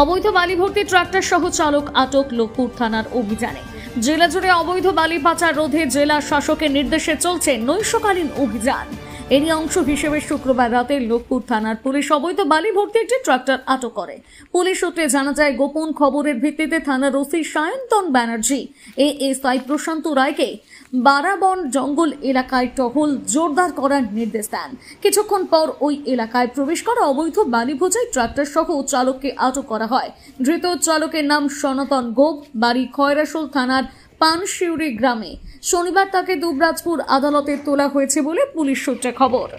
অবৈধ বালি ভর্তি ট্রাক্টর সহ চালক আটক লোকপুর থানার অভিযানে। জেলা জুড়ে অবৈধ বালি পাচার রোধে জেলা শাসকের নির্দেশে চলছে নৈশকালীন অভিযান। এরই অংশ হিসেবে শুক্রবার রাতে লোকপুর থানার পুলিশ অবৈধ বালি ভর্তি একটি ট্রাক্টর আটক করে। পুলিশ সূত্রে জানা যায়, গোপন খবরের ভিত্তিতে থানার ওসি সায়ন্তন ব্যানার্জি এএসআই প্রশান্ত রায়কে বারাবন জঙ্গল এলাকায় টহল জোরদার করার নির্দেশ দেন। কিছুক্ষণ পর ওই এলাকায় প্রবেশ করা অবৈধ বালি বোঝাই ট্রাক্টর সহ চালককে আটক করা হয়। ধৃত চালকের নাম সনাতন গোপ, বাড়ি খয়রাশোল থানার পানশিউরি গ্রামে। শনিবার তাকে দুবরাজপুর আদালতে তোলা হয়েছে বলে পুলিশ সূত্রে খবর।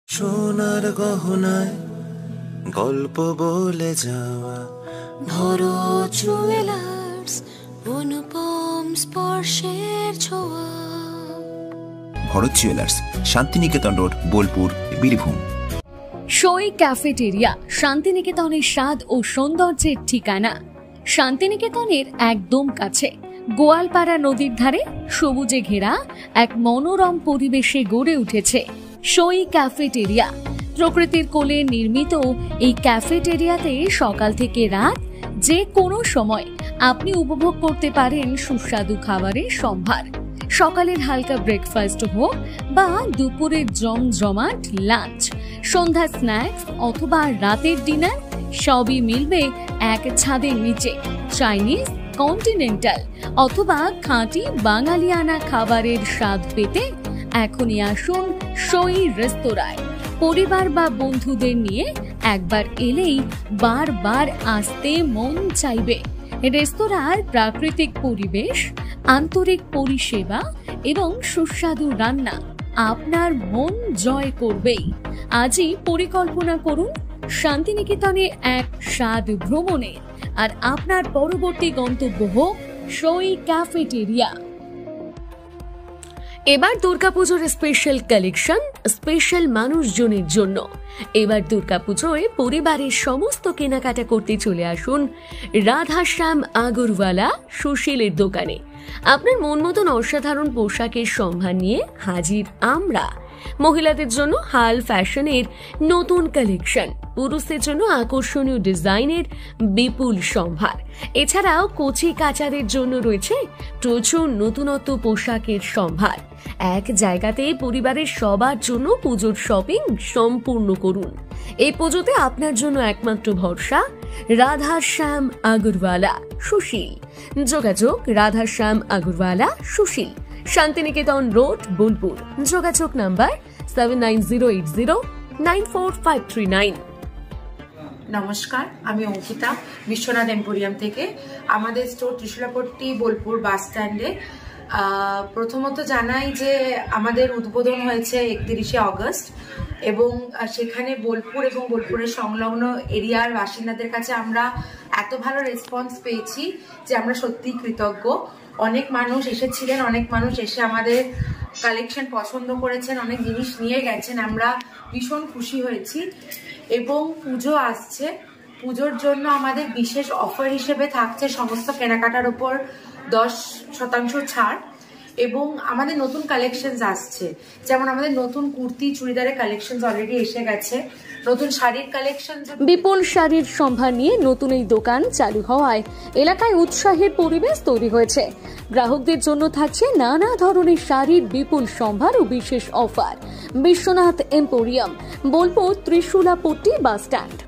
সোনার গহনায় গল্প বলে যাওয়া ভরো জুয়েলার্স, অনুপম স্পর্শের ছোঁয়া। Bharat jewellers, Shantiniketan road, Bolpur, Birbhum. Soi cafeteria, শান্তিনিকেতনের স্বাদ ও সৌন্দর্যের ঠিকানা। শান্তিনিকেতনের একদম কাছে, গোয়ালপাড়া নদীর ধারে সবুজে ঘেরা এক মনোরম পরিবেশে গড়ে উঠেছে সই ক্যাফেটেরিয়া। প্রকৃতির কোলে নির্মিত এই ক্যাফেটেরিয়াতে সকাল থেকে রাত যে কোনো সময় আপনি উপভোগ করতে পারেন সুস্বাদু খাবারের সম্ভার। সকালের হালকা ব্রেকফাস্ট হোক বা দুপুরের জমজমাট লাঞ্চ, সন্ধ্যা স্ন্যাক্স অথবা রাতের ডিনার, সবই মিলবে এক ছাদের নিচে। চাইনিজ, কন্টিনেন্টাল অথবা খাঁটি বাঙালিয়ানা খাবারের স্বাদ পেতে এখনই আসুন সই রেস্তোরাঁয়। পরিবার বা বন্ধুদের নিয়ে একবার এলেই বারবার আসতে মন চাইবে। রেস্তোরাঁর প্রাকৃতিক পরিবেশ, আন্তরিক পরিষেবা এবং সুস্বাদু রান্না আপনার মন জয় করবেই। আজই পরিকল্পনা করুন শান্তিনিকেতনে এক স্বাদ ভ্রমণের, আর আপনার পরবর্তী গন্তব্য হোক সই ক্যাফেটেরিয়া। এবার দুর্গাপুজোর স্পেশাল কালেকশন, স্পেশাল মানুষজনের জন্য। এবার দুর্গাপুজোয় পরিবারের সমস্ত কেনাকাটা করতে চলে আসুন রাধাশ্যাম আগরওয়ালা সুশীলের দোকানে। আপনার মন মতন অসাধারণ পোশাকের সম্ভার নিয়ে হাজির আমরা। মহিলাদের জন্য হাল ফ্যাশনের নতুন কালেকশন, পুরুষদের জন্য আকর্ষণীয় ডিজাইনের বিপুল সম্ভার। এছাড়াও কচি কাচাদের জন্য রয়েছে প্রচুর নতুনত্ব পোশাকের সম্ভার। এক জায়গাতে পরিবারের সবার জন্য পুজোর শপিং সম্পূর্ণ করুন। এই পুজোতে আপনার জন্য একমাত্র ভরসা রাধাশ্যাম আগরওয়ালা সুশীল। যোগাযোগ রাধাশ্যাম আগরওয়ালা সুশীল, শান্তিনিকেতন রোড, বোলপুর। যোগাযোগ নাম্বার 7908094539। নমস্কার, আমি অঙ্কিতা, বিশ্বনাথ এম্পোরিয়াম থেকে। আমাদের স্টোর ত্রিশূলাপট্টি, বোলপুর বাস স্ট্যান্ডে। প্রথমত জানাই যে আমাদের উদ্বোধন হয়েছে 31শে অগস্ট, এবং সেখানে বোলপুর এবং বোলপুরের সংলগ্ন এরিয়ার বাসিন্দাদের কাছে আমরা এত ভালো রেসপন্স পেয়েছি যে আমরা সত্যিই কৃতজ্ঞ। অনেক মানুষ এসেছিলেন, অনেক মানুষ এসে আমাদের কালেকশন পছন্দ করেছেন, অনেক জিনিস নিয়ে গেছেন। আমরা ভীষণ খুশি হয়েছি। এবং পুজো আসছে, পুজোর জন্য আমাদের বিশেষ অফার হিসেবে থাকছে সমস্ত কেনাকাটার উপর 10% ছাড়। এবং আমাদের নতুন কালেকশনস আসছে, যেমন আমাদের নতুন কুর্তি, চুড়িদারের কালেকশনস অলরেডি এসে গেছে, নতুন শাড়ির কালেকশন। বিপুল শাড়ির সম্ভার নিয়ে নতুন এই দোকান চালু হওয়ায় এলাকায় উৎসাহের পরিবেশ তৈরি হয়েছে। গ্রাহকদের জন্য থাকছে নানা ধরনের শাড়ির বিপুল সম্ভার ও বিশেষ offer. Biswanath emporium, Bolpur, Trishulapatti bus stand.